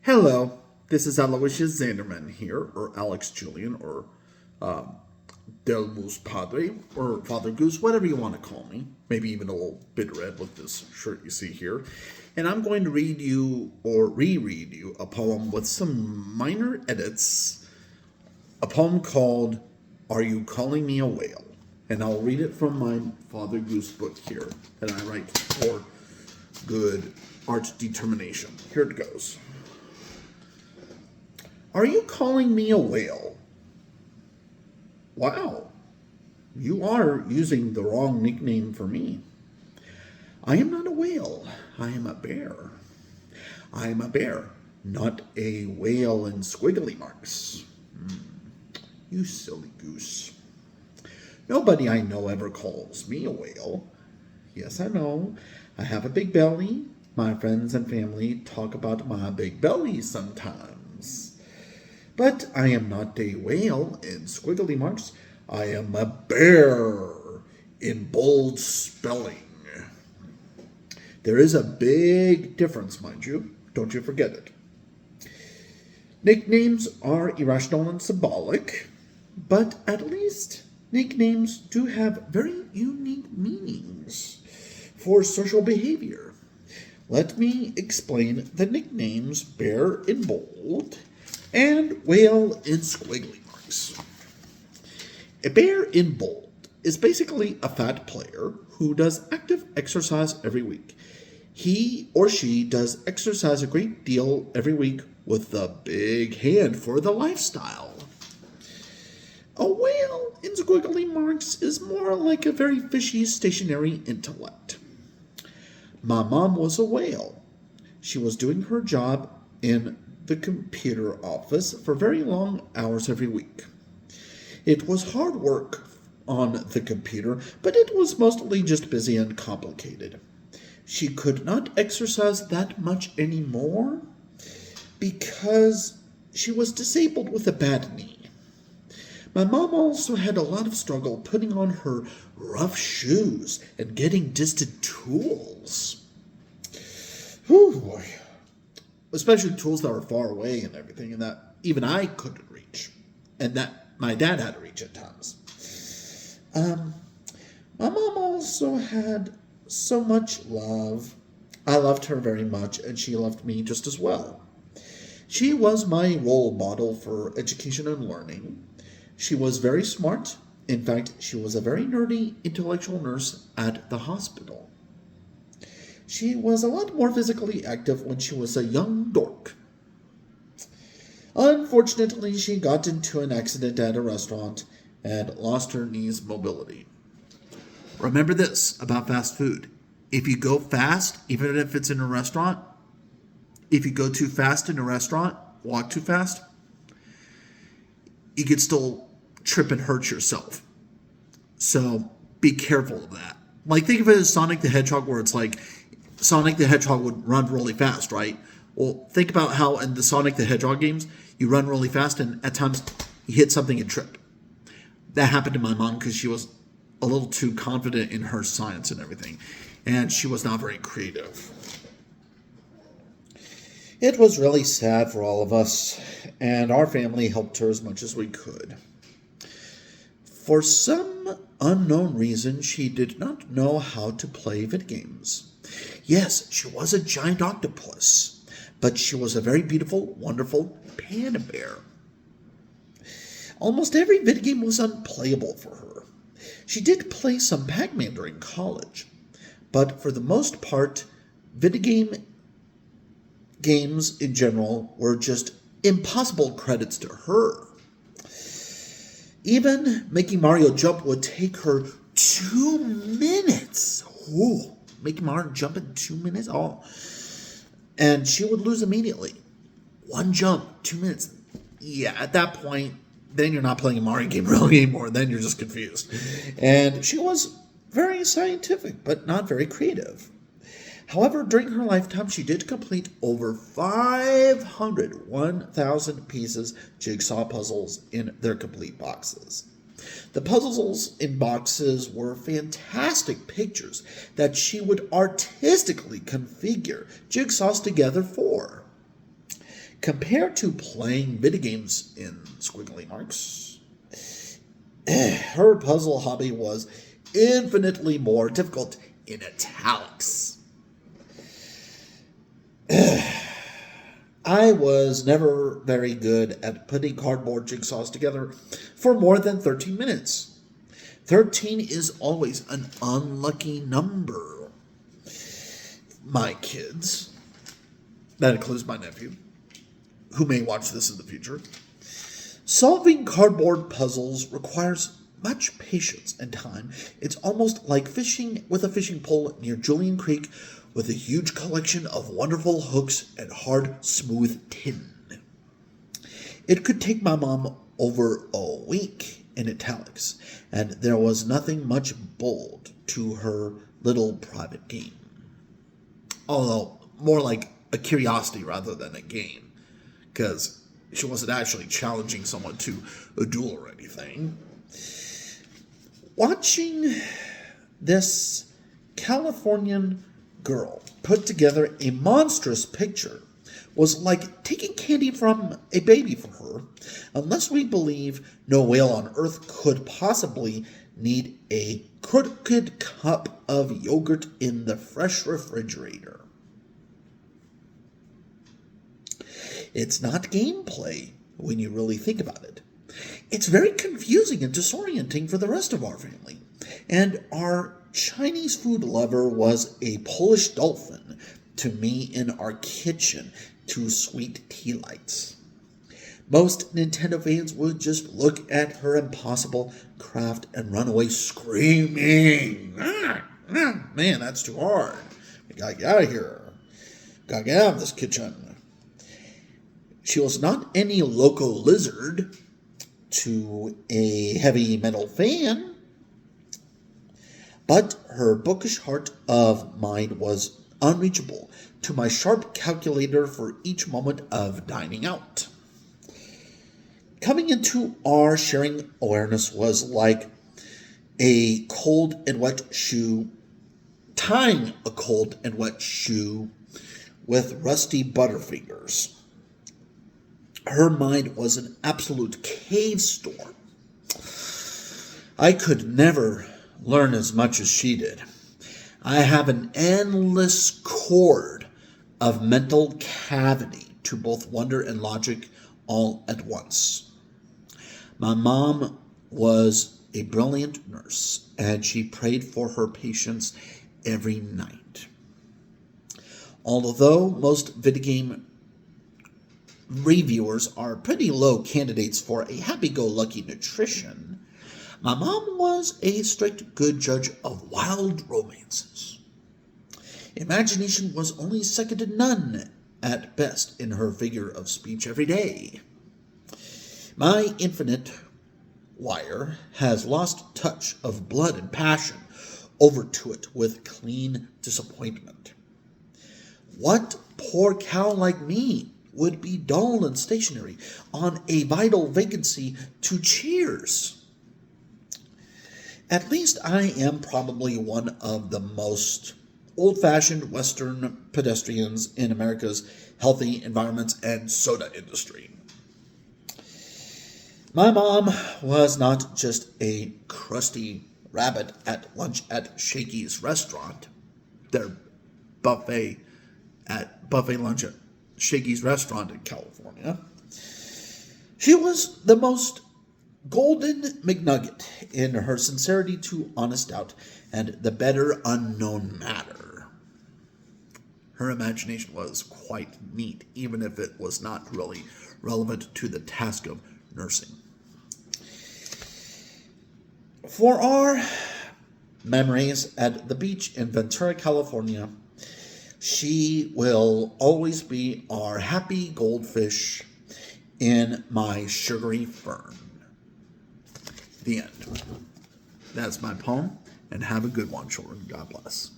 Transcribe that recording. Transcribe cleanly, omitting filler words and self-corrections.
Hello, this is Aloysius Zanderman here, or Alex Julian, or Del Moose Padre, or Father Goose, whatever you want to call me. Maybe even a little bit red with this shirt you see here. And I'm going to read you, or reread you, a poem with some minor edits. A poem called Are You Calling Me a Whale? And I'll read it from my Father Goose book here that I write for good art determination. Here it goes. Are you calling me a whale? Wow, you are using the wrong nickname for me. I am not a whale. I am a bear. I am a bear, not a whale in squiggly marks. You silly goose. Nobody I know ever calls me a whale. Yes, I know. I have a big belly. My friends and family talk about my big belly sometimes. But I am not a whale in squiggly marks. I am a bear in bold spelling. There is a big difference, mind you. Don't you forget it. Nicknames are irrational and symbolic, but at least nicknames do have very unique meanings for social behavior. Let me explain the nicknames bear in bold and whale in squiggly marks. A bear in bold is basically a fat player who does active exercise every week. He or she does exercise a great deal every week with a big hand for the lifestyle. A whale in squiggly marks is more like a very fishy stationary intellect. My mom was a whale. She was doing her job in the computer office for very long hours every week. It was hard work on the computer, but it was mostly just busy and complicated. She could not exercise that much anymore because she was disabled with a bad knee. My mom also had a lot of struggle putting on her rough shoes and getting distant tools. Whew, boy. Especially tools that were far away and everything, and that even I couldn't reach, and that my dad had to reach at times. My mom also had so much love. I loved her very much, and she loved me just as well. She was my role model for education and learning. She was very smart. In fact, she was a very nerdy intellectual nurse at the hospital. She was a lot more physically active when she was a young dork. Unfortunately, she got into an accident at a restaurant and lost her knee's mobility. Remember this about fast food. If you go fast, even if it's in a restaurant, if you go too fast in a restaurant, walk too fast, you could still trip and hurt yourself. So be careful of that. Like, think of it as Sonic the Hedgehog, where it's like Sonic the Hedgehog would run really fast, right? Well, think about how in the Sonic the Hedgehog games, you run really fast and at times you hit something and trip. That happened to my mom because she was a little too confident in her science and everything, and she was not very creative. It was really sad for all of us, and our family helped her as much as we could. For some unknown reason, she did not know how to play video games. Yes, she was a giant octopus, but she was a very beautiful, wonderful panda bear. Almost every video game was unplayable for her. She did play some Pac-Man during college, but for the most part, games in general were just impossible credits to her. Even making Mario jump would take her 2 minutes. Ooh, making Mario jump in 2 minutes? Oh. And she would lose immediately. One jump, 2 minutes. Yeah, at that point, then you're not playing a Mario game really anymore. Then you're just confused. And she was very scientific, but not very creative. However, during her lifetime, she did complete over 1,000 pieces jigsaw puzzles in their complete boxes. The puzzles in boxes were fantastic pictures that she would artistically configure jigsaws together for. Compared to playing video games in squiggly marks, her puzzle hobby was infinitely more difficult in italics. I was never very good at putting cardboard jigsaws together for more than 13 minutes. 13 is always an unlucky number. My kids, that includes my nephew, who may watch this in the future, solving cardboard puzzles requires much patience and time. It's almost like fishing with a fishing pole near Julian Creek with a huge collection of wonderful hooks and hard, smooth tin. It could take my mom over a week in italics, and there was nothing much bold to her little private game. Although, more like a curiosity rather than a game, because she wasn't actually challenging someone to a duel or anything. Watching this Californian girl put together a monstrous picture was like taking candy from a baby for her, unless we believe no whale on earth could possibly need a crooked cup of yogurt in the fresh refrigerator. It's not gameplay when you really think about it. It's very confusing and disorienting for the rest of our family. And our Chinese food lover was a Polish dolphin to me in our kitchen to sweet tea lights. Most Nintendo fans would just look at her impossible craft and run away screaming. Man, that's too hard. We gotta get out of here. Gotta get out of this kitchen. She was not any loco lizard to a heavy metal fan, but her bookish heart of mind was unreachable to my sharp calculator for each moment of dining out. Coming into our sharing awareness was like a cold and wet shoe, tying a cold and wet shoe with rusty butterfingers. Her mind was an absolute cave storm. I could never learn as much as she did. I have an endless cord of mental cavity to both wonder and logic all at once. My mom was a brilliant nurse, and she prayed for her patients every night. Although most video game reviewers are pretty low candidates for a happy-go-lucky nutrition, my mom was a strict good judge of wild romances. Imagination was only second to none at best in her figure of speech every day. My infinite wire has lost touch of blood and passion over to it with clean disappointment. What poor cow like me would be dull and stationary on a vital vacancy to cheers? At least I am probably one of the most old-fashioned Western pedestrians in America's healthy environments and soda industry. My mom was not just a crusty rabbit at lunch at Shakey's restaurant, their buffet lunch at Shakey's restaurant in California. She was the most golden McNugget in her sincerity to honest doubt and the better unknown matter. Her imagination was quite neat, even if it was not really relevant to the task of nursing. For our memories at the beach in Ventura, California, she will always be our happy goldfish in my sugary fern. The end. That's my poem, and have a good one, children. God bless.